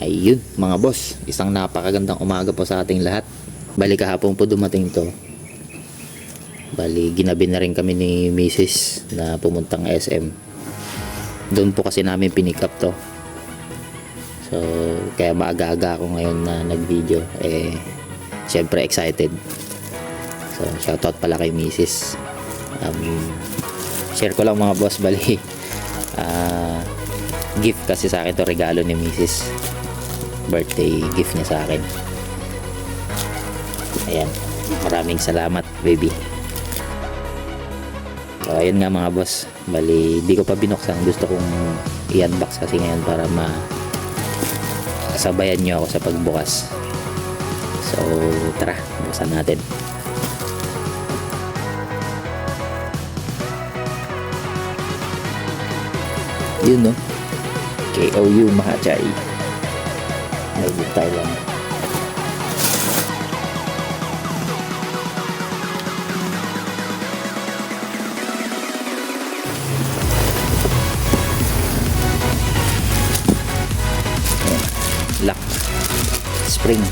Ayun mga boss, isang napakagandang umaga po sa ating lahat. Bali kahapon po dumating to. Bali ginabi na rin kami ni Mrs. na pumuntang SM. Doon po kasi namin pinick up to. So kaya maaga-aga ako ngayon na nag-video. Syempre excited. So shoutout pala kay Mrs. Share ko lang mga boss, bali gift kasi sa akin to, regalo ni Mrs. Birthday gift niya sa akin. Ayan, maraming salamat baby. So ayun nga mga boss, bali di ko pa binuksan, gusto kong i-unbox kasi ngayon para sabayan nyo ako sa pagbukas. So tara, buksan natin. Yun no, KOU Mahachay, made in Thailand. Lock spring.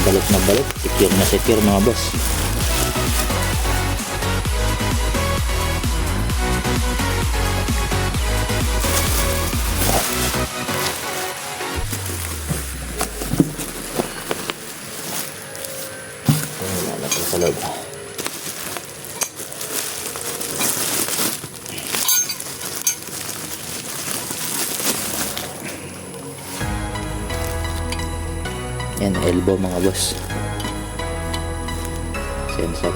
Balot na balot, secure mga boss. Lalagay sa loob. Yan, elbow mga boss. Sensor.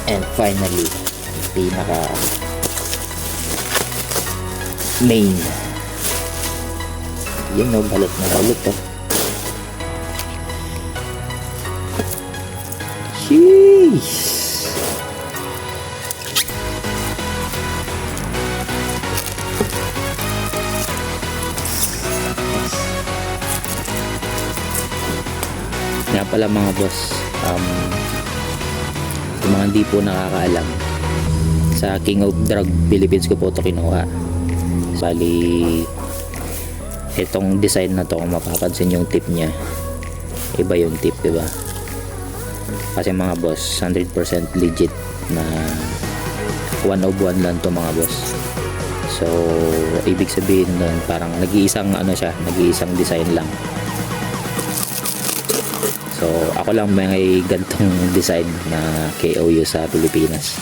And finally, pinaka main. Yan no, balot na balot to. Sheesh. Nga pala mga boss, yung mga hindi po nakakaalam, sa King of Drag Philippines ko po ito kinuha. Bali itong design na to, kung mapapansin yung tip nya, iba yung tip, diba? Kasi mga boss, 100% legit na 1 of 1 lang to mga boss. So ibig sabihin nun, parang nag-iisang ano siya, nag-iisang design lang. So ako lang may gantong design na KOU sa Pilipinas.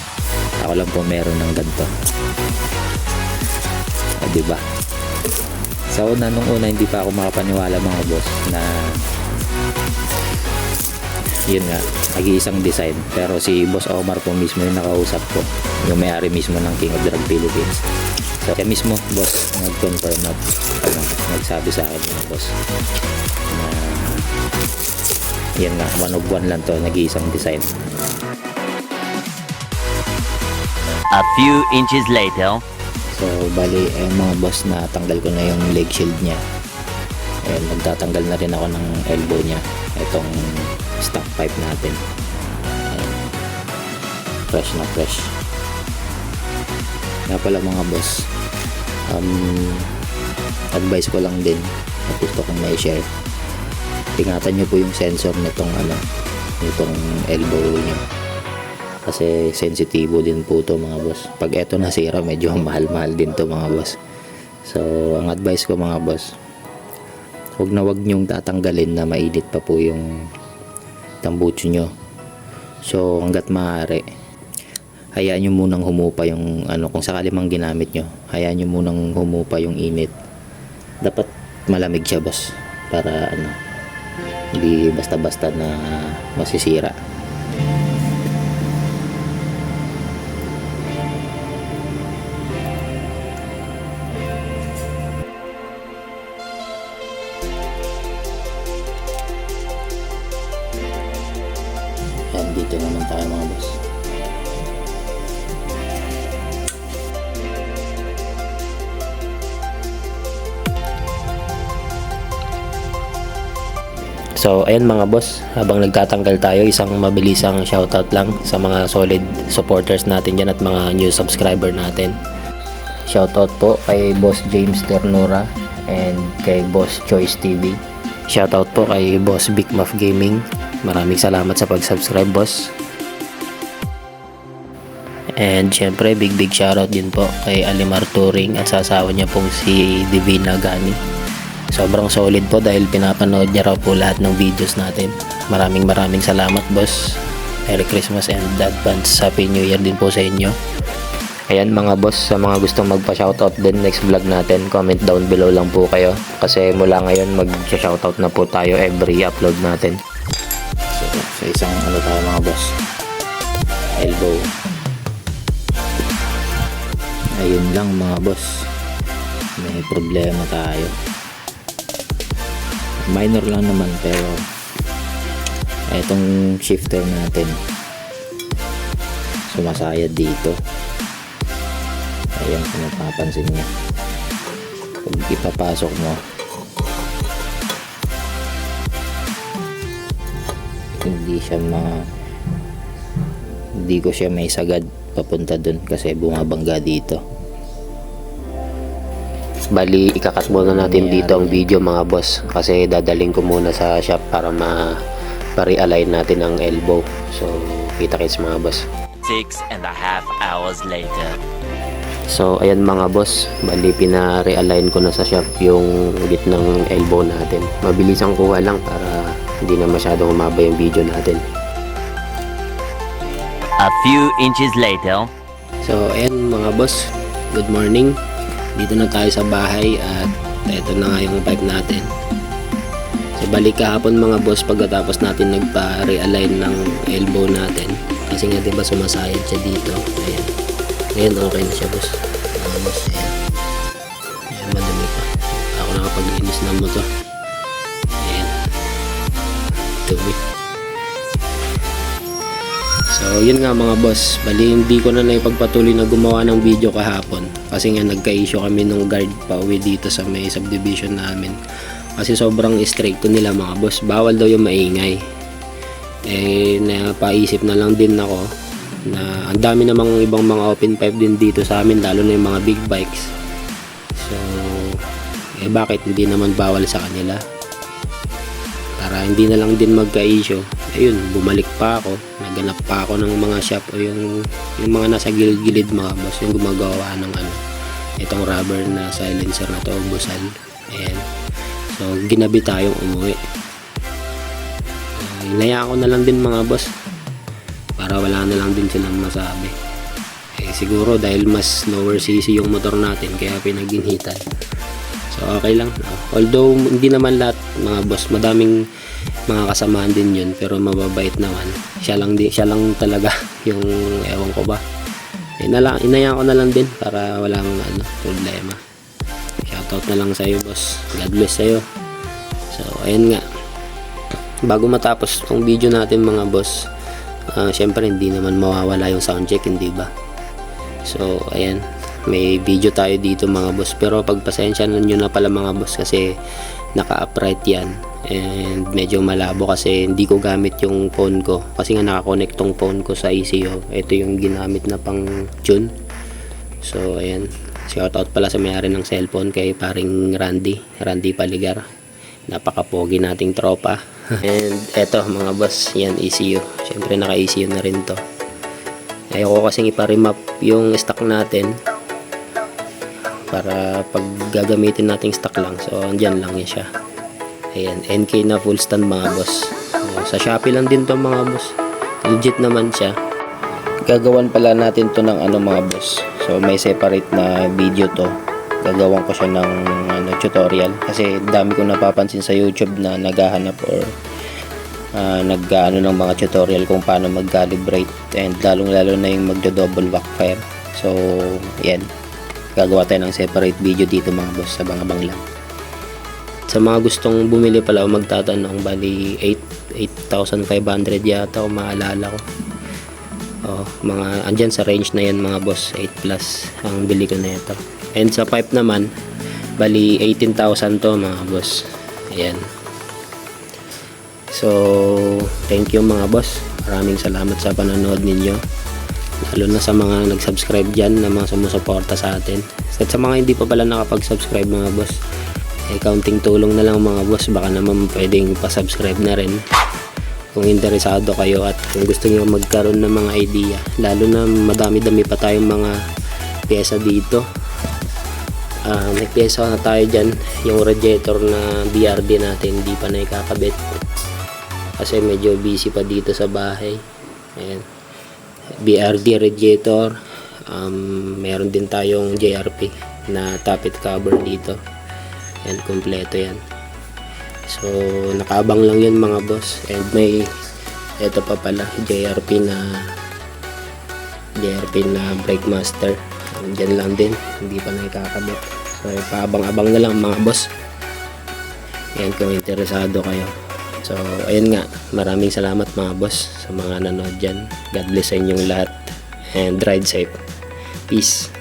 Ako lang po meron ng ganito. Diba? So nung una hindi pa ako makapaniwala mga boss na yun nga, nag-iisang design. Pero si Boss Omar po mismo yung nakausap ko, yung may-ari mismo ng King of Drag Philippines. So siya mismo boss nag-confirm at nagsabi sa akin mga boss na yan nga, 1 of 1 lang to, nag-iisang design. A few inches later. So bali mga boss, na tanggal ko na yung leg shield nya. Nagtatanggal na rin ako ng elbow nya, itong stock pipe natin. Ayan. Fresh na fresh. Nga pala mga boss, advice ko lang din na gusto kong may share, ingatan nyo po yung sensor nitong nitong elbow nyo, kasi sensitibo din po to mga boss. Pag eto nasira, medyo mahal-mahal din to mga boss. So ang advice ko mga boss, wag nyong tatanggalin na mainit pa po yung tambucho nyo. So hanggat maaari, hayaan nyo munang humupa yung kung sakali mang ginamit nyo, hayaan nyo munang humupa yung init. Dapat malamig siya boss, para hindi basta-basta na masisira. Yan, dito naman tayo mga boss. So ayan mga boss, habang nagtatanggal tayo, isang mabilisang shoutout lang sa mga solid supporters natin dyan at mga new subscriber natin. Shoutout po kay Boss James Ternura and kay Boss Choice TV. Shoutout po kay Boss Big Muff Gaming. Maraming salamat sa pag-subscribe, boss. And syempre big shoutout din po kay Alimar Turing at sa asawa niya pong si Divina Gani. Sobrang solid po dahil pinapanood niya raw po lahat ng videos natin. Maraming salamat, boss. Merry Christmas and advance Happy New Year din po sa inyo. Ayan mga boss, sa mga gustong magpa-shoutout din next vlog natin, comment down below lang po kayo. Kasi mula ngayon mag-shoutout na po tayo every upload natin. So, sa isang ano tayo mga boss, elbow. Ayun lang mga boss, may problema tayo. Minor lang naman pero itong shifter natin sumasayad dito. Ayan kung mapapansin nyo, pag ipapasok mo hindi ko siya may sagad papunta dun kasi bumabangga dito. Bali, ikakat muna natin dito ang video mga boss kasi dadaling ko muna sa shop para pa-realign natin ang elbow. So, kita-kits mga boss. 6.5 hours later. So, ayan mga boss, bali pina-realign ko na sa shop yung gitnang elbow natin. Mabilis ang kuha lang para hindi na masyadong humaba yung video natin. A few inches later. So, ayan mga boss, good morning. Dito na tayo sa bahay at ito na nga yung pipe natin. So, balik kahapon mga boss pagkatapos natin nagpa-realign ng elbow natin. Kasi nga diba sumasayad siya dito. Ayan. Ayan, okay na siya boss. Mga boss, ayan. Ayan, madumi pa. Ako nakapag-linis ng motor. Ayan. Dumi. So, yun nga mga boss. Bali, hindi ko na naipagpatuloy na gumawa ng video kahapon. Kasi nga nagka-issue kami nung guard pa uwi dito sa may subdivision namin. Kasi sobrang stricto nila mga boss. Bawal daw yung maingay. Eh, napaisip na lang din ako na ang dami namang ibang mga open pipe din dito sa amin, lalo na yung mga big bikes. So, bakit hindi naman bawal sa kanila? Para hindi na lang din magka-issue. Ayun, bumalik pa ako, naganap pa ako ng mga shop o yung mga nasa gilid-gilid mga boss, yung gumagawa ng itong rubber na silencer na to, busal. Ayan. So, ginabi tayong umuwi. Hinayaan ko na lang din mga boss para wala na lang din silang masabi. Siguro dahil mas lower cc yung motor natin kaya pinaginitan. So, okay lang. Although, hindi naman lahat mga boss, madaming mga kasamahan din yun pero mababait naman. Siya lang talaga yung ewan ko ba. Inayaan ko na lang din para walang problema. Shoutout na lang sa iyo boss. God bless sa iyo. So ayun nga. Bago matapos tong video natin mga boss, syempre hindi naman mawawala yung sound check, hindi ba? So ayan, may video tayo dito mga boss pero pagpasensyahan nyo na pala mga boss kasi naka-upright yan. And medyo malabo kasi hindi ko gamit yung phone ko kasi nga nakakonect tong phone ko sa ECU. Ito yung ginamit na pang tune. So ayan, shoutout pala sa may-ari ng cellphone kay paring Randy Paligar, napaka-pogi nating tropa. And eto mga boss, yan ECU, syempre naka ECU na rin to. Ayoko kasing ipa-remap yung stock natin para pag gagamitin nating stock lang, so andyan lang yan siya. Ayan, NK na full stand mga boss. Sa Shopee lang din to mga boss. Legit naman siya. Gagawan pala natin to ng mga boss. So may separate na video to. Gagawan ko siya ng tutorial. Kasi dami kong napapansin sa YouTube na naghahanap or ng mga tutorial kung paano mag-calibrate. And lalong-lalo na yung magdo-double backfire. So, ayan. Gagawa tayo ng separate video dito mga boss. Abang-abang lang. Sa mga gustong bumili pala o magtatanong, bali 8,500 yata o maalala ko. Andyan sa range na yan mga boss, 8 plus ang bili ko na ito. And sa pipe naman, bali 18,000 to mga boss. Ayan. So, thank you mga boss. Maraming salamat sa panonood ninyo. Lalo na sa mga nag-subscribe dyan na mga sumusuporta sa atin. At sa mga hindi pa pala nakapag-subscribe mga boss, kaunting tulong na lang mga boss. Baka naman pwedeng pa-subscribe na rin kung interesado kayo at kung gusto nyo magkaroon ng mga idea. Lalo na madami-dami pa tayong mga pyesa dito. May pyesa na tayo dyan. Yung radiator na BRD natin hindi pa na ikakabit kasi medyo busy pa dito sa bahay. Ayan. BRD radiator. Meron din tayong JRP na tappet cover dito. Ayan, kompleto yan. So, nakaabang lang yun mga boss. And may ito pa pala, JRP na brake master. Diyan lang din, hindi pa nakakabit. So, paabang-abang na lang mga boss. Ayan, kung interesado kayo. So, ayun nga, maraming salamat mga boss sa mga nanood dyan. God bless sa inyong lahat and ride safe. Peace.